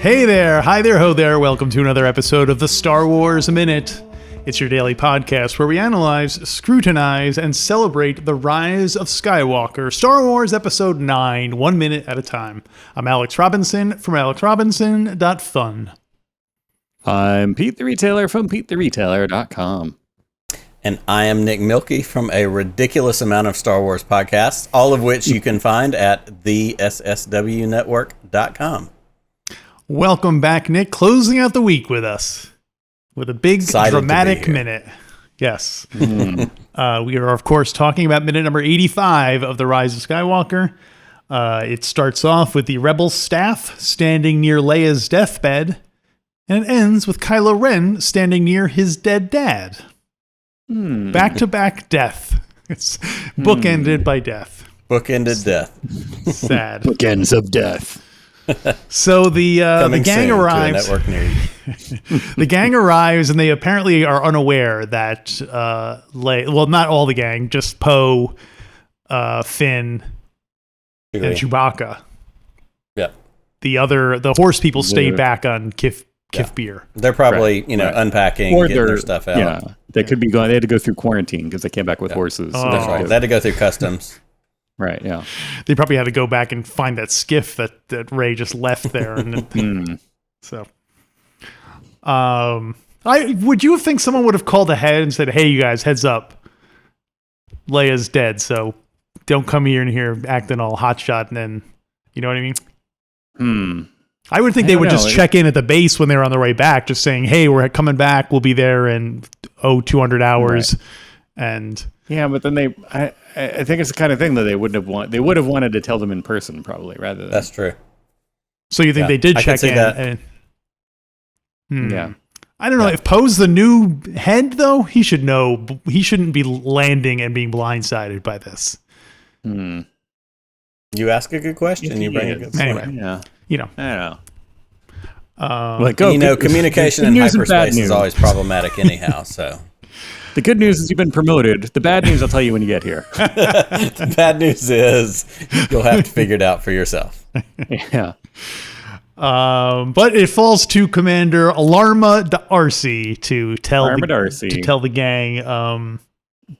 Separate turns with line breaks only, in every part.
Hey there, hi there, ho there. Welcome to another episode of the Star Wars Minute. It's your daily podcast where we analyze, scrutinize, and celebrate the rise of Skywalker. Star Wars Episode 9, 1 minute at a time. I'm Alex Robinson from alexrobinson.fun.
I'm Pete the Retailer from PeteTheRetailer.com.
And I am Nick Mielke from a ridiculous amount of Star Wars podcasts, all of which you can find at theSSWnetwork.com.
Welcome back, Nick. Closing out the week with us with a big dramatic minute. Yes. We are, of course, talking about minute number 85 of The Rise of Skywalker. It starts off with the Rebel staff standing near Leia's deathbed, and it ends with Kylo Ren standing near his dead dad. Back-to-back death. It's bookended by death.
Bookended death.
Sad.
Bookends of death.
So the gang arrives.
To a network near you.
The gang arrives, and they apparently are unaware that well, not all the gang, just Poe, Finn, and Chewbacca.
Yeah.
The horse people stayed back on Kif Beer.
They're probably, unpacking,
or
getting their stuff out.
Yeah, they could be going. They had to go through quarantine because they came back with horses.
Oh.
That's right. They had to go through customs.
Right. Yeah.
They probably had to go back and find that skiff that Rey just left there. And so, would you think someone would have called ahead and said, "Hey, you guys, heads up, Leia's dead, so don't come here acting all hotshot," and then, you know what I mean? I would think they would just check in at the base when they're on their way back, just saying, "Hey, we're coming back. We'll be there in 200 hours," right. And
yeah, but then I think it's the kind of thing that they would have wanted to tell them in person, probably, rather than.
That's true.
So you think they did check in?
Yeah.
I don't know if Poe's the new head, though. He should know. He shouldn't be landing and being blindsided by this.
You ask a good question. You bring a good point.
Anyway,
yeah.
I don't
know.
Communication in hyperspace is always problematic anyhow, so.
The good news is you've been promoted. The bad news I'll tell you when you get here.
The bad news is you'll have to figure it out for yourself.
Yeah.
But it falls to Commander Alarma Darcy to tell the gang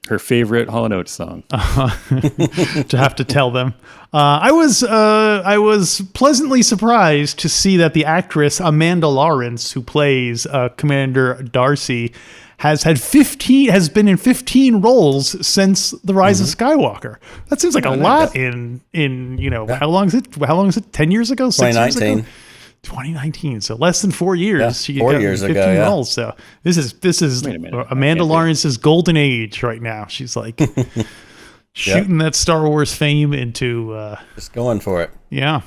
her favorite Hall & Oates song.
To have to tell them. I was pleasantly surprised to see that the actress Amanda Lawrence, who plays Commander Darcy, has been in 15 roles since The Rise of Skywalker. That seems like a lot in how long is it? 10 years ago? 6 years ago? 2019. So less than 4 years.
Yeah,
she
4
got
years
15
ago. Yeah.
roles. So this is Amanda Lawrence's golden age right now. She's like shooting that Star Wars fame into
just going for it.
Yeah.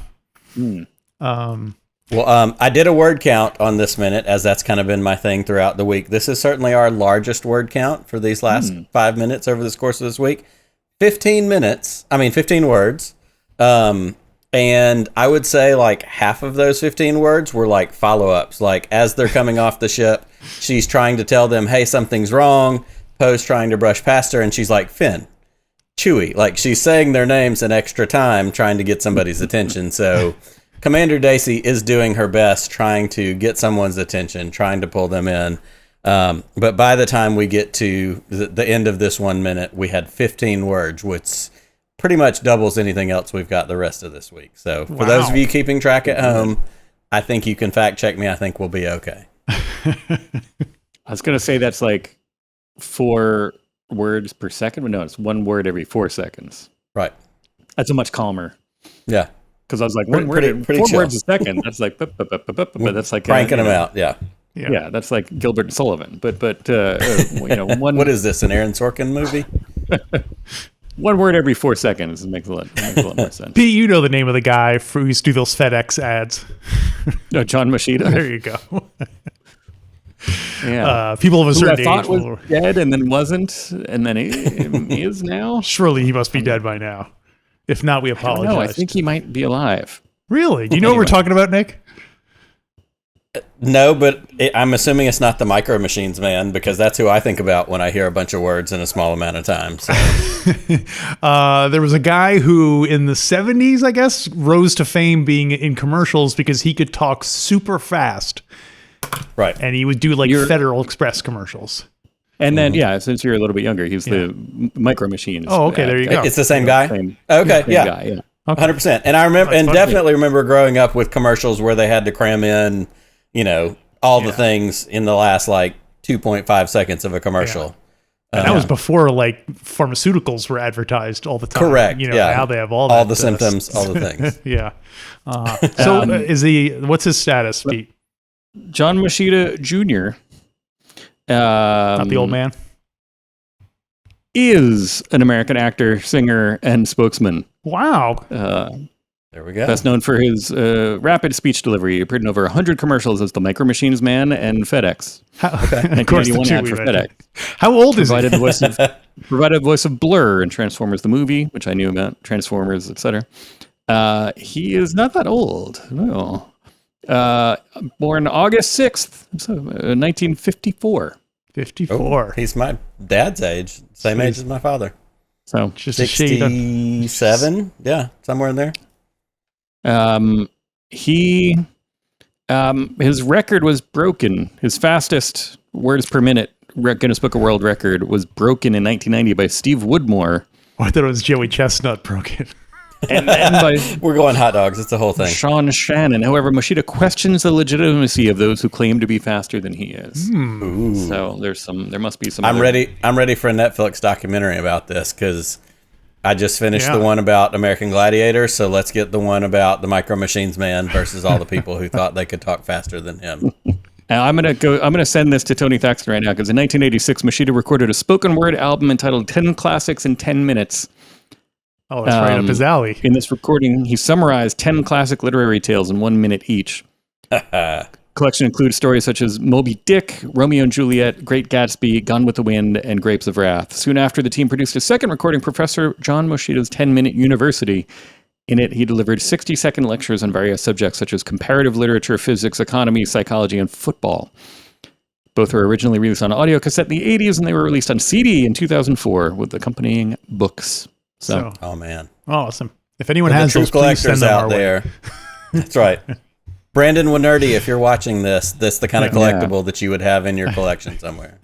Well, I did a word count on this minute, as that's kind of been my thing throughout the week. This is certainly our largest word count for these last 5 minutes over this course of this week. 15 words. And I would say like half of those 15 words were like follow-ups. Like as they're coming off the ship, she's trying to tell them, hey, something's wrong. Poe's trying to brush past her, and she's like, Finn, Chewie. Like she's saying their names an extra time, trying to get somebody's attention. So Commander Darcy is doing her best, trying to get someone's attention, trying to pull them in. But by the time we get to the end of this 1 minute, we had 15 words, which pretty much doubles anything else we've got the rest of this week. So for those of you keeping track at home, I think you can fact check me. I think we'll be okay.
I was going to say that's like 4 words per second, but no, it's 1 word every 4 seconds.
Right.
That's a much calmer.
Yeah.
Because I was like, 4 words a second. That's like, but that's like
cranking them out. Yeah.
Yeah, that's like Gilbert and Sullivan. But one.
What is this? An Aaron Sorkin movie?
1 word every 4 seconds makes a lot more sense.
Pete, you know the name of the guy who used to do those FedEx ads.
No, John Machida.
There you go.
Yeah.
People of a certain age.
I thought was dead and then wasn't, and then he is now.
Surely he must be dead by now. If not, we apologize.
No, I think he might be alive.
Really? Do you know what we're talking about, Nick?
No, but I'm assuming it's not the Micro Machines man, because that's who I think about when I hear a bunch of words in a small amount of time. So.
There was a guy who in the 70s, I guess, rose to fame being in commercials because he could talk super fast.
Right.
And he would do like Federal Express commercials.
And then, since you're a little bit younger, he's the Micro Machines.
Oh, okay, there you go.
It's the same guy?
Same
guy, yeah.
Okay.
100%. And I remember, definitely remember growing up with commercials where they had to cram in, all the things in the last like 2.5 seconds of a commercial.
And that was before like pharmaceuticals were advertised all the time.
Correct.
Now they have all
the symptoms, all the things.
Yeah. So what's his status, Pete?
John Machida Jr.
Not the old man.
Is an American actor, singer, and spokesman.
Wow.
There we go.
Best known for his rapid speech delivery. He appeared in over 100 commercials as the Micro Machines Man and FedEx.
Of course, the
ad for FedEx.
How old is he?
Provided the voice of Blur in Transformers the movie, which I knew about, Transformers, etc. He is not that old. No. Born August 6th, 1954.
54.
He's my dad's age. Same age as my father.
So
just
67? Yeah, somewhere in there.
His record was broken. His fastest words per minute Guinness Book of World Record was broken in 1990 by Steve Woodmore.
Oh, I thought it was Joey Chestnut broken.
And by
we're going hot dogs. It's the whole thing.
Sean Shannon. However, Machida questions the legitimacy of those who claim to be faster than he is. So there must be some.
I'm ready for a Netflix documentary about this because I just finished the one about American Gladiator. So let's get the one about the Micro Machines man versus all the people who thought they could talk faster than him.
I'm gonna send this to Tony Thaxton right now because in 1986, Machida recorded a spoken word album entitled 10 Classics in 10 Minutes.
Oh, that's right up his alley.
In this recording, he summarized 10 classic literary tales in 1 minute each. Collection includes stories such as Moby Dick, Romeo and Juliet, Great Gatsby, Gone with the Wind, and Grapes of Wrath. Soon after, the team produced a second recording, Professor John Moschida's 10-Minute University. In it, he delivered 60-second lectures on various subjects such as comparative literature, physics, economy, psychology, and football. Both were originally released on audio cassette in the 80s, and they were released on CD in 2004 with accompanying books. So,
oh man,
awesome! If anyone has those, please send them
out there. That's right, Brandon Winerdy. If you're watching this, that's the kind of collectible that you would have in your collection somewhere.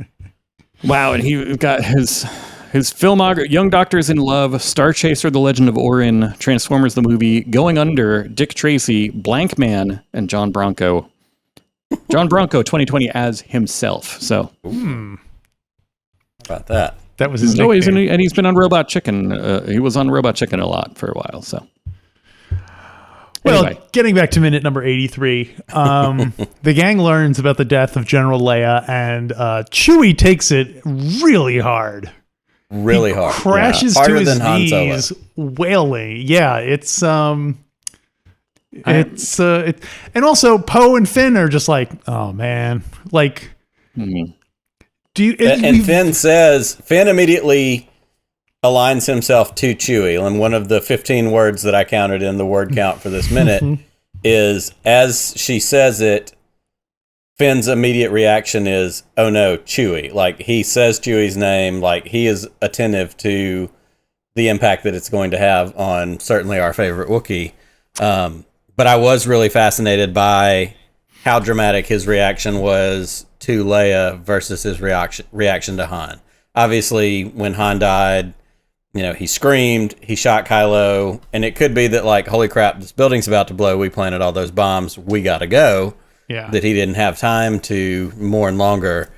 Wow, and he got his filmography: Young Doctors in Love, Star Chaser: The Legend of Orin, Transformers the Movie, Going Under, Dick Tracy, Blank Man, and John Bronco. John Bronco 2020 as himself. So,
about that.
That was his nickname.
And he's been on Robot Chicken. He was on Robot Chicken a lot for a while. So,
well, getting back to minute number 83, the gang learns about the death of General Leia, and Chewie takes it really hard.
Really hard.
Crashes to his knees, wailing. Yeah, it's and also Poe and Finn are just like, oh man, like.
Mm-hmm.
And Finn immediately aligns himself to Chewie. And one of the 15 words that I counted in the word count for this minute is, as she says it, Finn's immediate reaction is, oh no, Chewie. Like, he says Chewie's name, like, he is attentive to the impact that it's going to have on certainly our favorite Wookiee. But I was really fascinated by how dramatic his reaction was to Leia versus his reaction to Han. Obviously, when Han died, he screamed, he shot Kylo, and it could be that, like, holy crap, this building's about to blow, we planted all those bombs, we gotta go.
Yeah.
That he didn't have time to mourn longer.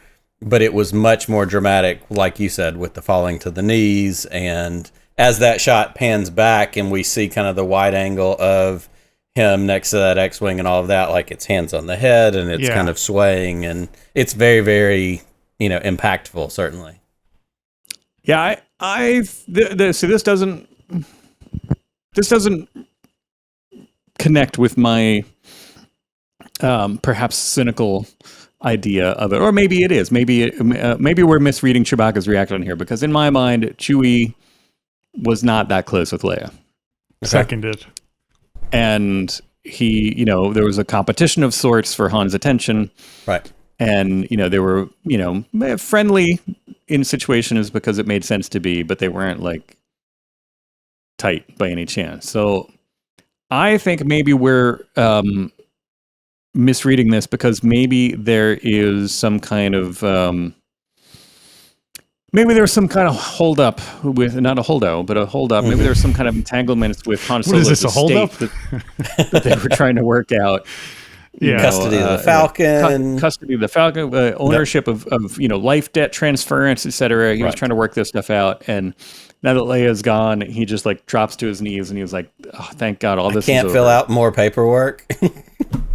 But it was much more dramatic, like you said, with the falling to the knees, and as that shot pans back and we see kind of the wide angle of him next to that X-Wing and all of that, like, it's hands on the head and it's kind of swaying, and it's very, very, impactful, certainly.
Yeah, see, this doesn't connect with my perhaps cynical idea of it, or maybe it is. Maybe we're misreading Chewbacca's reaction here, because in my mind, Chewie was not that close with Leia.
Seconded.
And he, there was a competition of sorts for Han's attention.
Right.
And, they were, friendly in situations because it made sense to be, but they weren't like tight by any chance. So I think maybe we're misreading this because maybe there is some kind of maybe there's some kind of holdup with not a holdout, but a holdup. Maybe there's some kind of entanglements with Han Solo's
What is this, a holdup?
that they were trying to work out.
Custody of the Falcon.
Custody of the Falcon, ownership of life debt transference, etc. He was trying to work this stuff out, and now that Leia's gone, he just like drops to his knees and he was like, "Oh, thank God, all this
can't
is
fill
over.
out more paperwork."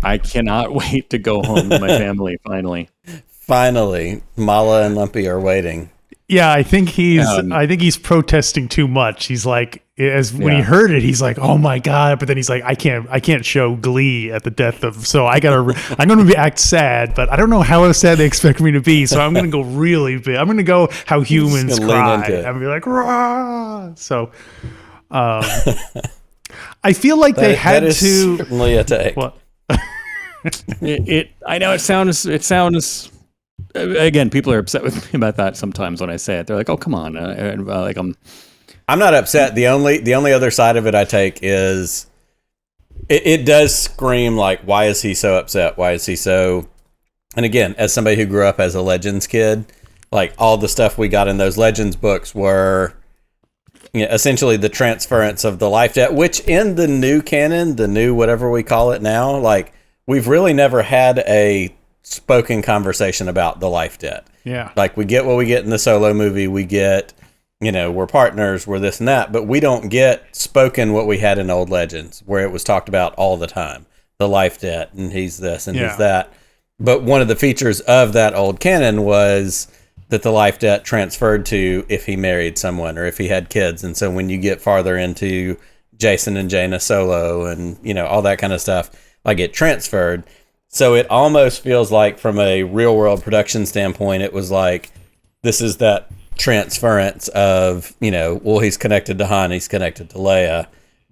I cannot wait to go home to my family. Finally,
Malla and Lumpy are waiting.
Yeah, I think he's protesting too much. He's like, when he heard it, he's like, "Oh my God!" But then he's like, "I can't show glee at the death of." So I'm going to act sad, but I don't know how sad they expect me to be. So I'm going to go really big. I'm going to go how humans cry. I'm going to be like, "Rah!" So, I feel like they had
that is
to.
Certainly a take.
What?
I know it sounds. Again, people are upset with me about that sometimes when I say it. They're like, "Oh, come on!"
I'm not upset. The only other side of it I take is it does scream like, why is he so upset? Why is he so? And again, as somebody who grew up as a Legends kid, like all the stuff we got in those Legends books were essentially the transference of the life debt, which in the new canon, the new whatever we call it now, like we've really never had a spoken conversation about the life debt.
Yeah.
Like we get what we get in the Solo movie. We get, we're partners, we're this and that, but we don't get spoken what we had in old Legends where it was talked about all the time. The life debt and he's this and he's that. But one of the features of that old canon was that the life debt transferred to if he married someone or if he had kids. And so when you get farther into Jason and Jaina Solo and, all that kind of stuff, like it transferred. So it almost feels like from a real world production standpoint, it was like, this is that transference of, he's connected to Han, he's connected to Leia,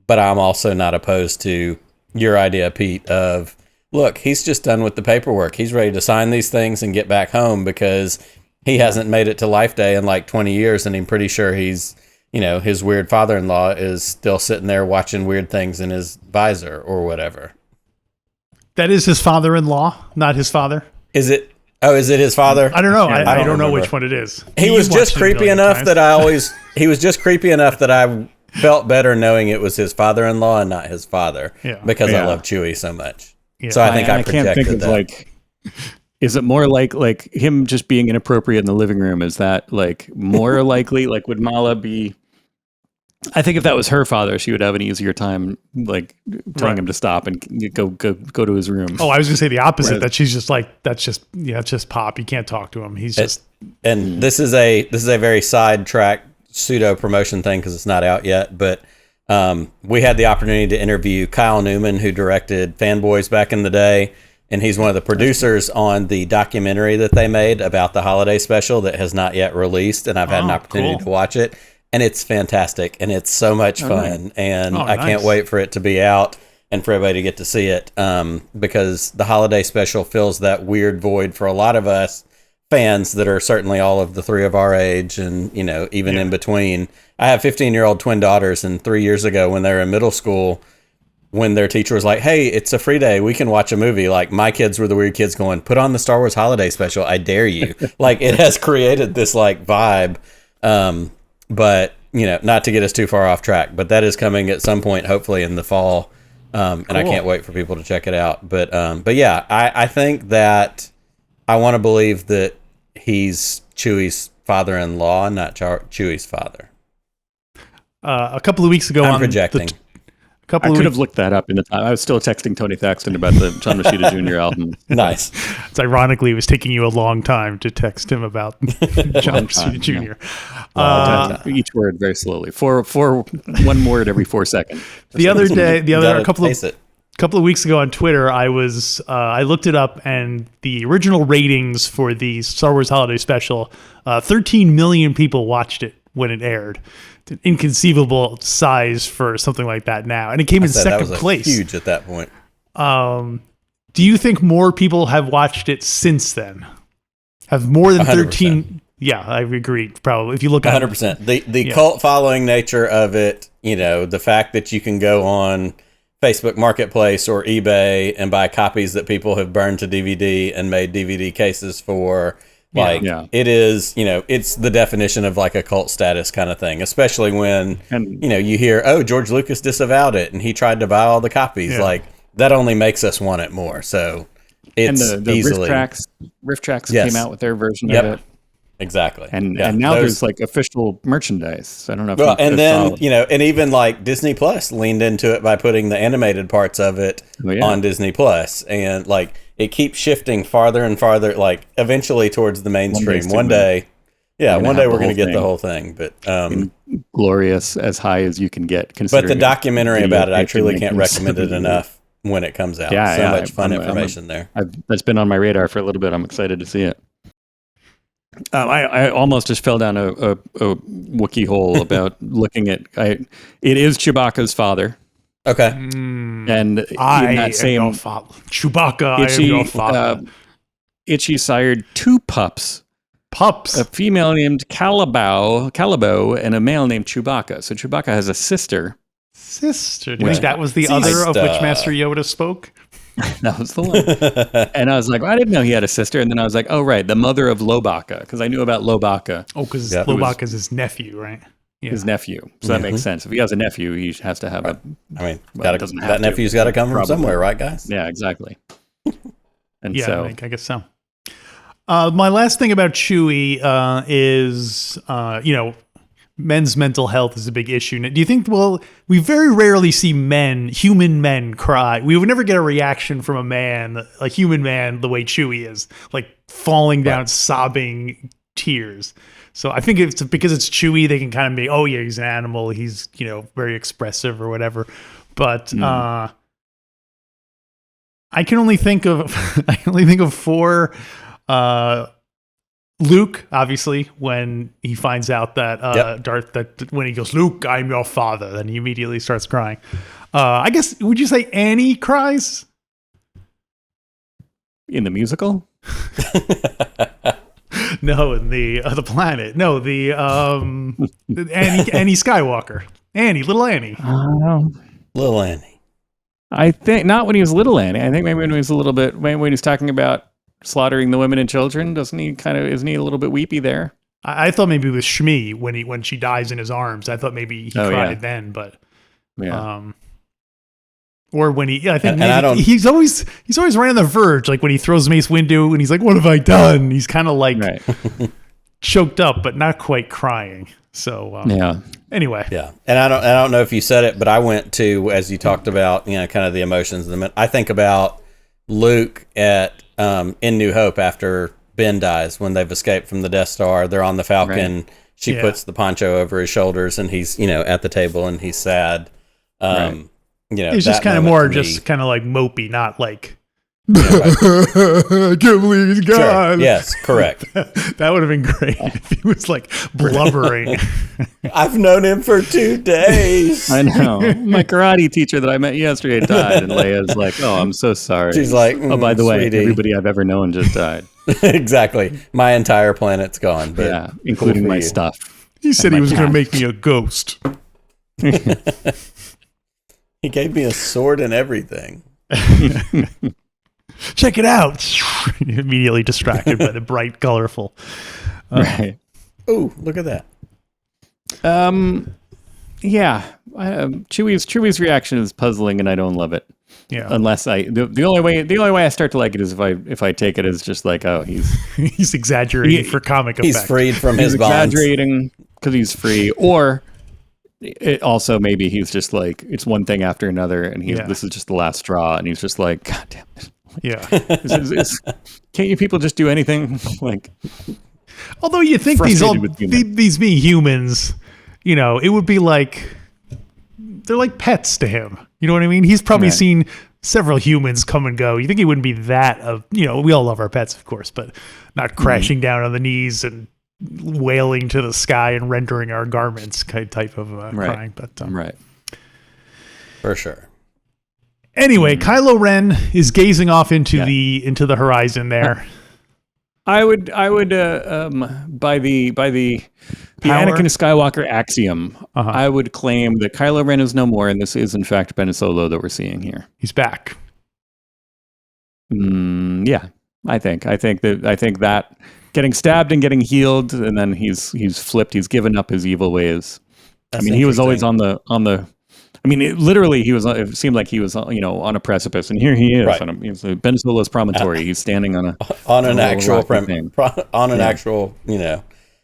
but I'm also not opposed to your idea, Pete, of, look, he's just done with the paperwork. He's ready to sign these things and get back home because he hasn't made it to Life Day in like 20 years. And I'm pretty sure he's, his weird father-in-law is still sitting there watching weird things in his visor or whatever.
That is his father-in-law, not his father.
Is it? Oh, is it his father?
I don't know. I don't know
remember
which one it is.
He was just creepy enough that he was just creepy enough that I felt better knowing it was his father-in-law and not his father because I love Chewie so much. Yeah. So I think I projected
can't think
that.
Of like, is it more like him just being inappropriate in the living room? Is that like more likely? Like, would Malla be? I think if that was her father, she would have an easier time, like telling him to stop and go to his room.
Oh, I was gonna say the opposite. That she's just like, it's just Pop. You can't talk to him. He's just.
And this is a very sidetrack pseudo promotion thing because it's not out yet. But we had the opportunity to interview Kyle Newman, who directed Fanboys back in the day, and he's one of the producers on the documentary that they made about the holiday special that has not yet released, and I've had an opportunity to watch it. And it's fantastic, and it's so much fun, and I can't wait for it to be out and for everybody to get to see it, because the holiday special fills that weird void for a lot of us fans that are certainly all of the three of our age and, even in between. I have 15-year-old twin daughters, and 3 years ago when they were in middle school, when their teacher was like, "Hey, it's a free day, we can watch a movie," like my kids were the weird kids going, "Put on the Star Wars holiday special, I dare you." Like it has created this like vibe. But, not to get us too far off track, but that is coming at some point, hopefully in the fall. And I can't wait for people to check it out. But yeah, I think that I want to believe that he's Chewie's father-in-law, not Chewie's father.
A couple of weeks ago,
I'm projecting.
I could have looked that up in the time. I was still texting Tony Thaxton about the John Machida Jr. album.
Nice.
It's ironically, it was taking you a long time to text him about John Machida Jr.
Each word very slowly. For one word every 4 seconds.
A couple of weeks ago on Twitter, I looked it up, and the original ratings for the Star Wars Holiday Special, 13 million people watched it when it aired. It's an inconceivable size for something like that now, and it came in second place.
Huge at that point.
Do you think more people have watched it since then? Have more than 13?
100%.
Yeah, I agree. Probably. If you look at
100%. The cult following nature of it, the fact that you can go on Facebook Marketplace or eBay and buy copies that people have burned to DVD and made DVD cases for. It is, it's the definition of like a cult status kind of thing, especially when, you hear, oh, George Lucas disavowed it and he tried to buy all the copies. Yeah. Like, that only makes us want it more. So it's
the
easily.
Riff Tracks came out with their version of it.
Exactly.
And now there's like official merchandise. I don't know if
and then, and even like Disney Plus leaned into it by putting the animated parts of it on Disney Plus. And like, it keeps shifting farther and farther, like eventually towards the mainstream. One day we're going to get the whole thing. But
glorious, as high as you can get.
But the documentary about it, I truly can't recommend it enough when it comes out. So much fun information there.
That's been on my radar for a little bit. I'm excited to see it. I almost just fell down a Wookiee hole about looking at. It is Chewbacca's father.
Okay.
And in that same
Chewbacca, I am your father.
Itchy sired two pups.
Pups.
A female named Calibo, and a male named Chewbacca. So Chewbacca has a sister.
Do you think that was the other of which Master Yoda spoke?
That was the one. And I was like, well, I didn't know he had a sister. And then I was like, oh, right, the mother of Lobaka, because I knew about Lobaka.
Oh, because Lobaka's his nephew, right? Yeah.
His nephew. So that makes sense. If he has a nephew, he has to have a...
I mean, that nephew's got to come from somewhere, right, guys?
Yeah, exactly. And
I guess so. My last thing about Chewie is, men's mental health is a big issue. Do you think, we very rarely see human men cry. We would never get a reaction from a human man, the way Chewie is, like falling down, sobbing tears. So I think it's because it's Chewie, they can kind of be, oh yeah, he's an animal. He's, very expressive or whatever. But I can only think of, four, Luke, obviously, when he finds out that Darth, that when he goes, Luke, I'm your father, then he immediately starts crying. I guess, would you say Annie cries?
In the musical?
No, in the planet. No, the Annie Skywalker. Little Annie.
Little Annie.
I think not when he was little Annie. I think maybe when he was a little bit, when he's talking about slaughtering the women and children, isn't he a little bit weepy there? I
thought maybe with Shmi when she dies in his arms. I thought maybe he cried then, but or when I think he's always right on the verge, like when he throws Mace Windu and he's like, "What have I done?" He's kind of like choked up, but not quite crying. So anyway,
and I don't know if you said it, but I went to, as you talked about, kind of the emotions. I think about Luke at in New Hope after Ben dies, when they've escaped from the Death Star. They're on the Falcon. Right. She puts the poncho over his shoulders, and he's at the table, and he's sad.
He's just kind of more just kind of like mopey, not like I can't believe he's gone.
Sure. Yes, correct.
That would have been great if he was like blubbering.
I've known him for 2 days.
I know. My karate teacher that I met yesterday died, and Leia's like, "Oh, I'm so sorry."
She's like,
"Oh, by the way, everybody I've ever known just died."
Exactly. My entire planet's gone. But
including my stuff.
He said he was going to make me a ghost.
He gave me a sword and everything.
Check it out. Immediately distracted by the bright, colorful.
Right.
Oh, look at that.
Chewie's reaction is puzzling, and I don't love it.
Yeah.
Unless the only way I start to like it is if I take it as just like, oh,
he's exaggerating for comic effect.
He's freed from his bonds.
Exaggerating because he's free, or it also maybe he's just like, it's one thing after another, and this is just the last straw, and he's just like, God damn it.
Yeah.
Can't you people just do anything? Like,
although you think these being humans, it would be like they're like pets to him. You know what I mean? He's probably seen several humans come and go. You think he wouldn't be that we all love our pets, of course, but not crashing down on the knees and wailing to the sky and rendering our garments type of crying. But
for sure.
Anyway, Kylo Ren is gazing off into the horizon there.
I would by the Anakin Skywalker axiom, I would claim that Kylo Ren is no more, and this is in fact Ben Solo that we're seeing here.
He's back.
Yeah, I think that getting stabbed and getting healed, and then he's flipped. He's given up his evil ways. That's he was always on the. Literally, it seemed like he was, on a precipice, and here he is. Right. Ben Solo's promontory. He's standing on
an actual actual.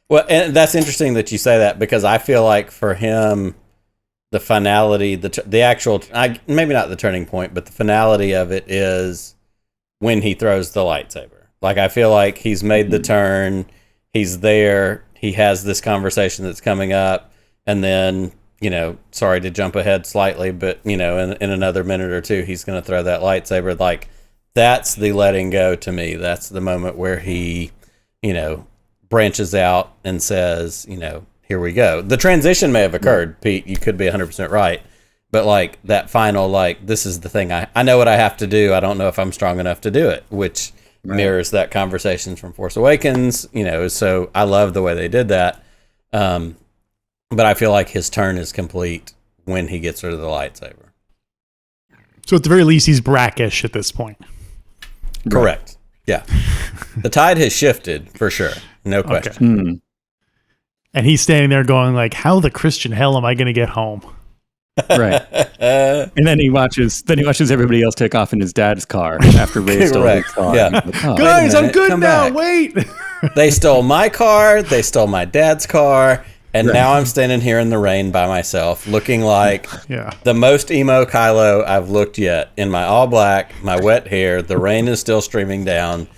Well, and that's interesting that you say that, because I feel like for him, the finality, the actual, maybe not the turning point, but the finality of it is when he throws the lightsaber. Like, I feel like he's made the turn. He's there. He has this conversation that's coming up, and then, sorry to jump ahead slightly, but, in another minute or two, he's going to throw that lightsaber. Like, that's the letting go to me. That's the moment where he, branches out and says, here we go. The transition may have occurred, Pete. You could be 100% right. But, like, that final, like, this is the thing. I know what I have to do. I don't know if I'm strong enough to do it, which mirrors that conversation from Force Awakens, so I love the way they did that. But I feel like his turn is complete when he gets rid of the lightsaber.
So at the very least, he's brackish at this point.
Correct. Yeah. The tide has shifted for sure. No question.
Okay. And he's standing there going like, how the Christian hell am I going to get home?
Right. And then he watches everybody else take off in his dad's car after Ray stole his car.
Yeah.
Like,
guys, I'm good now. Back. Wait.
They stole my car. They stole my dad's car. And now I'm standing here in the rain by myself, looking like the most emo Kylo I've looked yet. In my all black, my wet hair, the rain is still streaming down.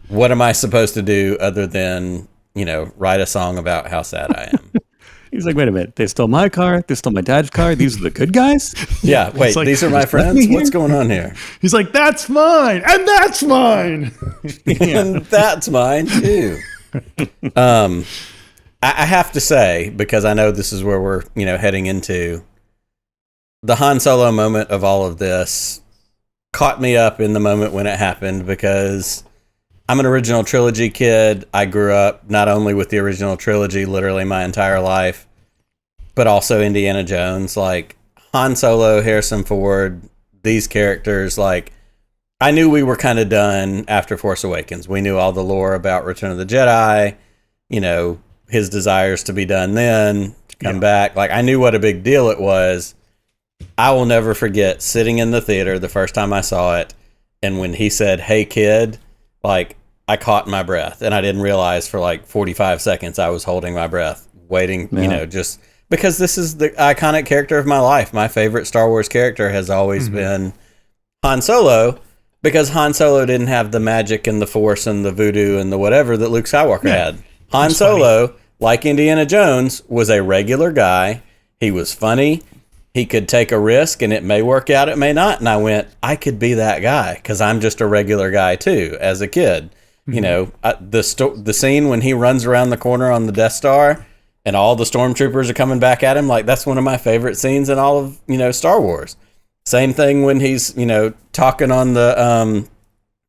What am I supposed to do other than, write a song about how sad I am?
He's like, wait a minute. They stole my car. They stole my dad's car. These are the good guys?
Yeah, wait, like, these are my friends? What's going on here?
He's like, that's mine. And that's mine.
And that's mine, too. I have to say, because I know this is where we're, heading into, the Han Solo moment of all of this caught me up in the moment when it happened, because I'm an original trilogy kid. I grew up not only with the original trilogy literally my entire life, but also Indiana Jones. Like, Han Solo, Harrison Ford, these characters, like, I knew we were kind of done after Force Awakens. We knew all the lore about Return of the Jedi, his desires to be done then, to come back. Like, I knew what a big deal it was. I will never forget sitting in the theater the first time I saw it, and when he said, "Hey, kid," like, I caught my breath, and I didn't realize for like 45 seconds I was holding my breath, waiting, just because this is the iconic character of my life. My favorite Star Wars character has always been Han Solo, because Han Solo didn't have the magic and the Force and the voodoo and the whatever that Luke Skywalker had. Han Solo, like Indiana Jones, was a regular guy. He was funny. He could take a risk, and it may work out, it may not. And I went, I could be that guy, because I'm just a regular guy too, as a kid. The scene when he runs around the corner on the Death Star, and all the stormtroopers are coming back at him, like, that's one of my favorite scenes in all of Star Wars. Same thing when he's talking on the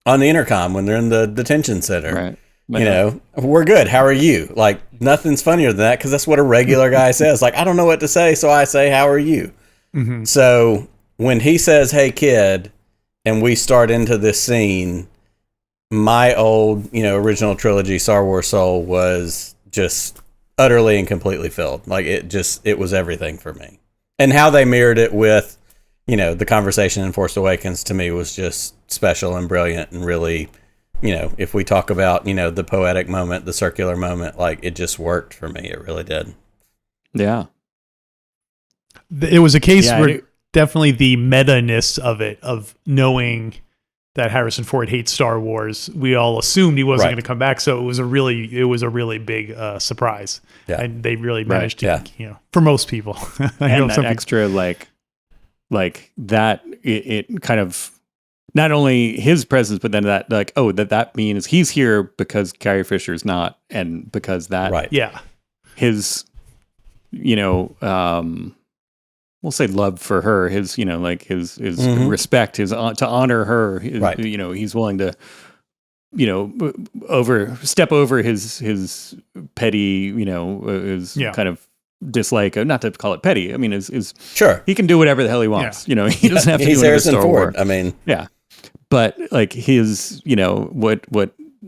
intercom when they're in the detention center.
Right.
We're good. How are you? Like, nothing's funnier than that, because that's what a regular guy says. Like, I don't know what to say, so I say, how are you? So when he says, "Hey, kid," and we start into this scene, my old, original trilogy Star Wars soul was just utterly and completely filled. Like, it was everything for me. And how they mirrored it with, the conversation in Force Awakens, to me, was just special and brilliant, and really, if we talk about, the poetic moment, the circular moment, like, it just worked for me. It really did.
Yeah.
It was a case where definitely the meta-ness of it, of knowing that Harrison Ford hates Star Wars, we all assumed he wasn't going to come back. So it was a really big surprise. Yeah. And they really managed to, for most people.
And that extra, like that, it kind of, not only his presence, but then that, like, that means he's here because Carrie Fisher's not, and because that,
his,
we'll say love for her, his, you know, like his respect, his to honor her,
Right.
you know, he's willing to, you know, step over his petty, you know, his kind of dislike, not to call it petty. I mean, is
Sure.
he can do whatever the hell he wants. You know, he doesn't have to
He's
do another
Harrison
Star
Ford.
Wars.
I mean,
Yeah. But like his, you know, what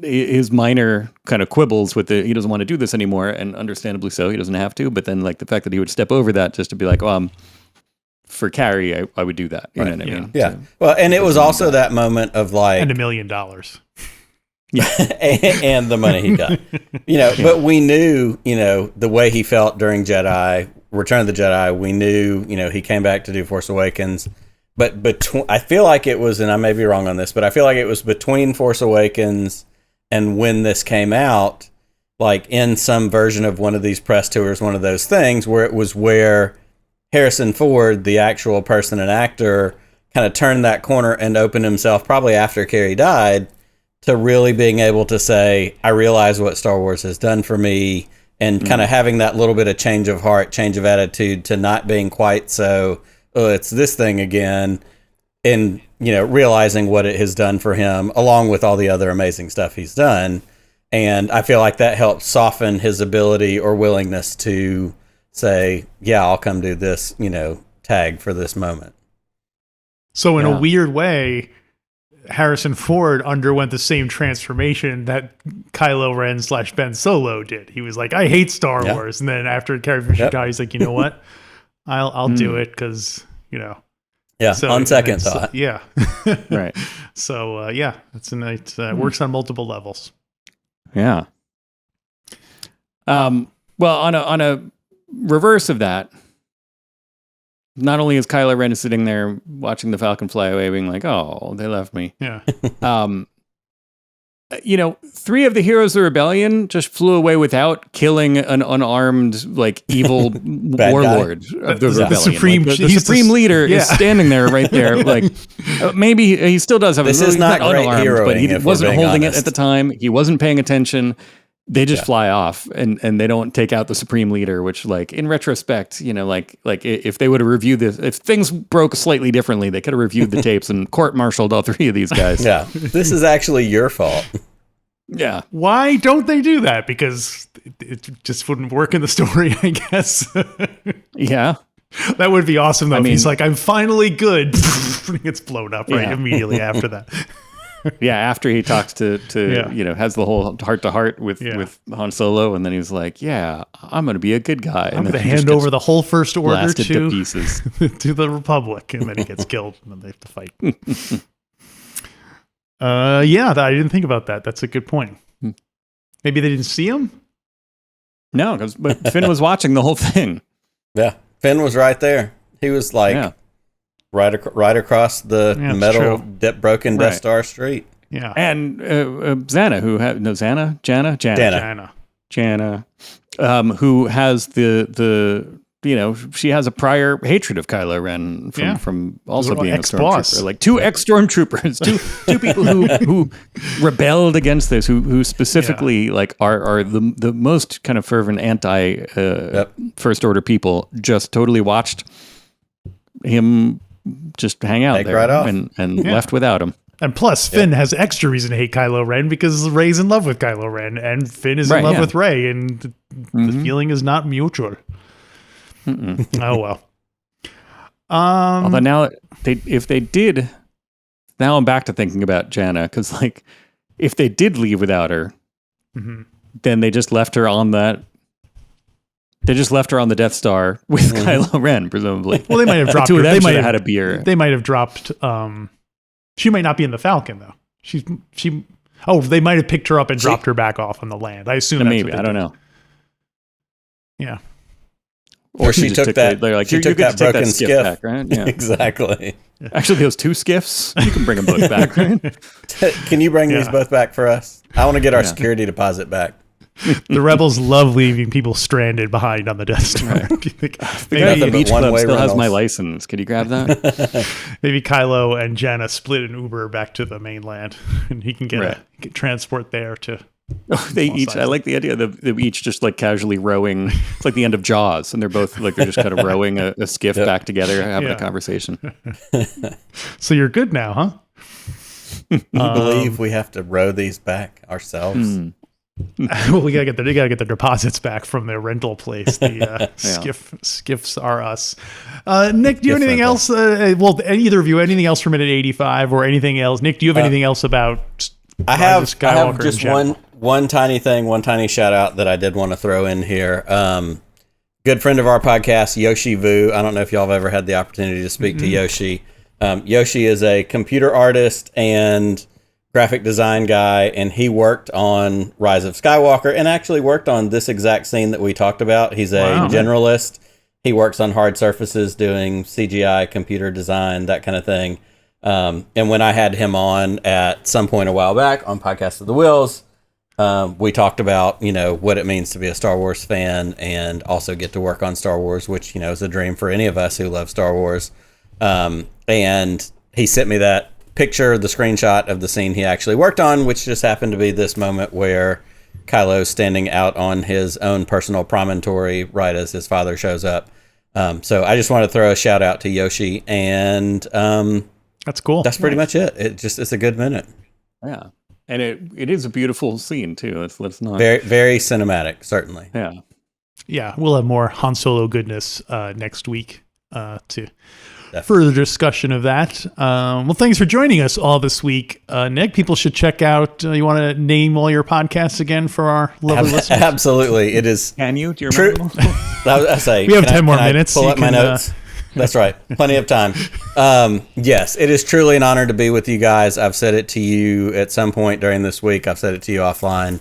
his minor kind of quibbles with he doesn't want to do this anymore, and understandably so, he doesn't have to. But then like the fact that he would step over that just to be like, for Carrie, I would do that. You know what I mean?
Yeah.
So,
well, and it was also that moment of like,
And $1 million.
yeah.
and the money he got, you know, but we knew, you know, the way he felt during Return of the Jedi, we knew, you know, he came back to do Force Awakens. But I feel like it was, and I may be wrong on this, but I feel like it was between Force Awakens and when this came out, like in some version of one of these press tours, one of those things where it was where Harrison Ford, the actual person and actor, kind of turned that corner and opened himself probably after Carrie died to really being able to say, I realize what Star Wars has done for me, and kind of having that little bit of change of heart, change of attitude to not being quite so, oh, it's this thing again, and, you know, realizing what it has done for him, along with all the other amazing stuff he's done. And I feel like that helped soften his ability or willingness to say, yeah, I'll come do this, you know, tag for this moment.
So in a weird way, Harrison Ford underwent the same transformation that Kylo Ren / Ben Solo did. He was like, I hate Star Wars. And then after Carrie Fisher died, he's like, you know what? I'll do it because, you know.
Yeah,
so,
on second thought.
Yeah.
Right.
So, yeah, it's a nice, works on multiple levels.
Yeah. Well, on a reverse of that, not only is Kylo Ren sitting there watching the Falcon fly away, being like, "Oh, they left me."
Yeah.
You know, 3 of the heroes of the rebellion just flew away without killing an unarmed, like, evil warlord of the rebellion.
Supreme,
like, the supreme leader is standing there, right there. Like, maybe he still does have.
This is not great
unarmed,
heroing,
but he
if
wasn't
we're being
holding
honest.
it at the time. He wasn't paying attention. They just fly off, and they don't take out the supreme leader. Which, like, in retrospect, you know, like if they would have reviewed this, if things broke slightly differently, they could have reviewed the tapes and court-martialed all 3 of these guys.
Yeah, this is actually your fault.
Yeah.
Why don't they do that? Because it just wouldn't work in the story, I guess.
Yeah.
That would be awesome, though.
I
If
mean,
he's like, I'm finally good. He gets blown up immediately after that.
Yeah, after he talks to you know, has the whole heart-to-heart with Han Solo, and then he's like, yeah, I'm going to be a good guy.
I'm going to hand over the whole First Order to
pieces.
to the Republic, and then he gets killed, and then they have to fight. Yeah, I didn't think about that. That's a good point. Maybe they didn't see him?
No, but Finn was watching the whole thing.
Yeah, Finn was right there. He was like right across the metal broken Death Star street.
Yeah,
and Xana, Jana, who has the you know, she has a prior hatred of Kylo Ren from also being a stormtrooper. Like 2 ex-stormtroopers, two people who rebelled against this, who specifically like are the most kind of fervent anti First Order people, just totally watched him just hang out there and left without him.
And plus, Finn has extra reason to hate Kylo Ren because Rey's in love with Kylo Ren, and Finn is in love with Rey, and the feeling is not mutual. Oh well.
Although now if they did, now I'm back to thinking about Jana, because like if they did leave without her, then they just left her on that. They just left her on the Death Star with Kylo Ren, presumably.
Well, they might have dropped
her.
They
They
might
have had a beer.
They might have dropped. She might not be in the Falcon though. She. Oh, they might have picked her up and dropped her back off on the land. I assume.
Maybe I don't know.
Yeah.
Or she took that.
They're like,
she took that broken skiff
back, right? Yeah.
Exactly.
Actually, those 2 skiffs, you can bring them both back, right?
Can you bring these both back for us? I want to get our security deposit back.
The rebels love leaving people stranded behind on the Death Star.
Right. Maybe Beach Club still has my license. Can you grab that?
Maybe Kylo and Jana split an Uber back to the mainland, and he can get transport there to
They each, I like the idea that they're each just like casually rowing. It's like the end of Jaws, and they're both like, they're just kind of rowing a skiff back together, having a conversation.
So you're good now, huh?
You believe we have to row these back ourselves?
Well, we gotta get the deposits back from their rental place. The skiffs are us. Nick, do you have anything else? Well, either of you, anything else for minute 85 or anything else? Nick, do you have anything else about?
I have just one tiny thing, one tiny shout out that I did want to throw in here. Good friend of our podcast, Yoshi Vu. I don't know if y'all have ever had the opportunity to speak to Yoshi. Yoshi is a computer artist and graphic design guy, and he worked on Rise of Skywalker and actually worked on this exact scene that we talked about. He's a generalist. He works on hard surfaces doing CGI, computer design, that kind of thing. And when I had him on at some point a while back on Podcast of the Wheels, we talked about, what it means to be a Star Wars fan and also get to work on Star Wars, which, is a dream for any of us who love Star Wars. And he sent me that picture, the screenshot of the scene he actually worked on, which just happened to be this moment where Kylo's standing out on his own personal promontory right as his father shows up. So I just want to throw a shout out to Yoshi, and
that's cool.
That's pretty much it. It's a good minute.
Yeah. And it is a beautiful scene too. Let's not
very, very cinematic, certainly.
Yeah.
Yeah. We'll have more Han Solo goodness next week to further discussion of that. Well, thanks for joining us all this week, Nick. People should check out. You want to name all your podcasts again for our lovely listeners?
Absolutely, it is.
Can you? Do you remember?
I say
we have 10 more minutes.
Pull up my notes. That's right. Plenty of time. Yes, it is truly an honor to be with you guys. I've said it to you at some point during this week. I've said it to you offline.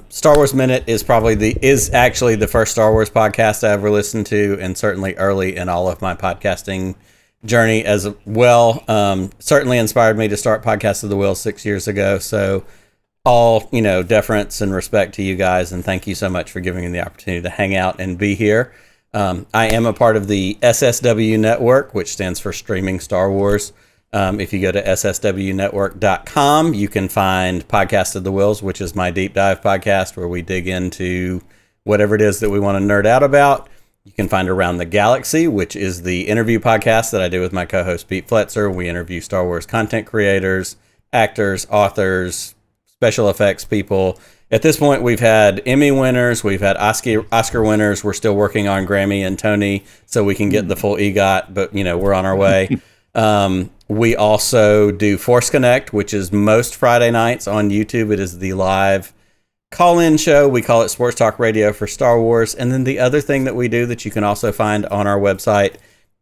Star Wars Minute is actually the first Star Wars podcast I ever listened to, and certainly early in all of my podcasting journey as well. Certainly inspired me to start Podcast of the Wheel 6 years ago. So all, deference and respect to you guys, and thank you so much for giving me the opportunity to hang out and be here. I am a part of the SSW Network, which stands for Streaming Star Wars. If you go to sswnetwork.com, you can find Podcast of the Wheels, which is my deep dive podcast where we dig into whatever it is that we want to nerd out about. You can find Around the Galaxy, which is the interview podcast that I do with my co-host Pete Fletzer. We interview Star Wars content creators, actors, authors, special effects people. At this point, we've had Emmy winners, we've had Oscar winners. We're still working on Grammy and Tony so we can get the full EGOT, but we're on our way. We also do Force Connect, which is most Friday nights on YouTube. It is the live call-in show. We call it Sports Talk Radio for Star Wars. And then the other thing that we do that you can also find on our website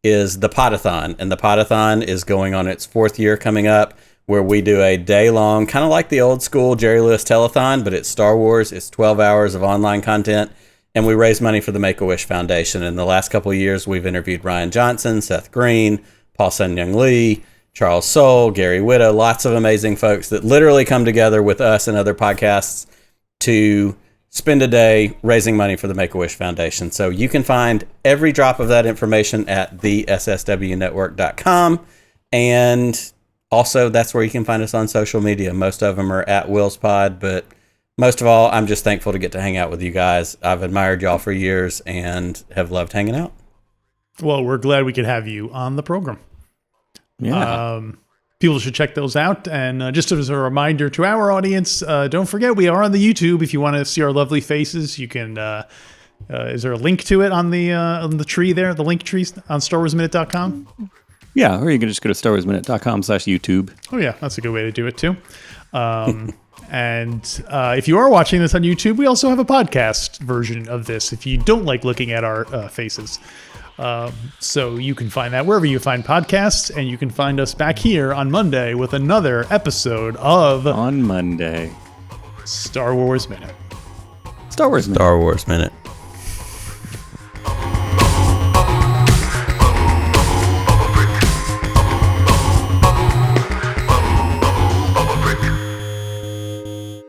is the Podathon. And the Podathon is going on its 4th year coming up, where we do a day-long, kind of like the old school Jerry Lewis telethon, but it's Star Wars. It's 12 hours of online content, and we raise money for the Make-A-Wish Foundation. In the last couple of years, we've interviewed Ryan Johnson, Seth Green, Paul Sun-Young Lee, Charles Soule, Gary Whitta, lots of amazing folks that literally come together with us and other podcasts to spend a day raising money for the Make-A-Wish Foundation. So you can find every drop of that information at theSSWnetwork.com, and also, that's where you can find us on social media. Most of them are at WillsPod, but most of all, I'm just thankful to get to hang out with you guys. I've admired y'all for years and have loved hanging out.
Well, we're glad we could have you on the program.
Yeah.
People should check those out. And just as a reminder to our audience, don't forget we are on the YouTube. If you want to see our lovely faces, you can. Is there a link to it on the tree there? The link tree on StarWarsMinute.com?
Yeah, or you can just go to StarWarsMinute.com/YouTube.
Oh, yeah, that's a good way to do it, too. And if you are watching this on YouTube, we also have a podcast version of this if you don't like looking at our faces. So you can find that wherever you find podcasts, and you can find us back here on Monday with another episode of...
On Monday.
Star Wars Minute.
Star Wars Minute.
Star Wars Minute.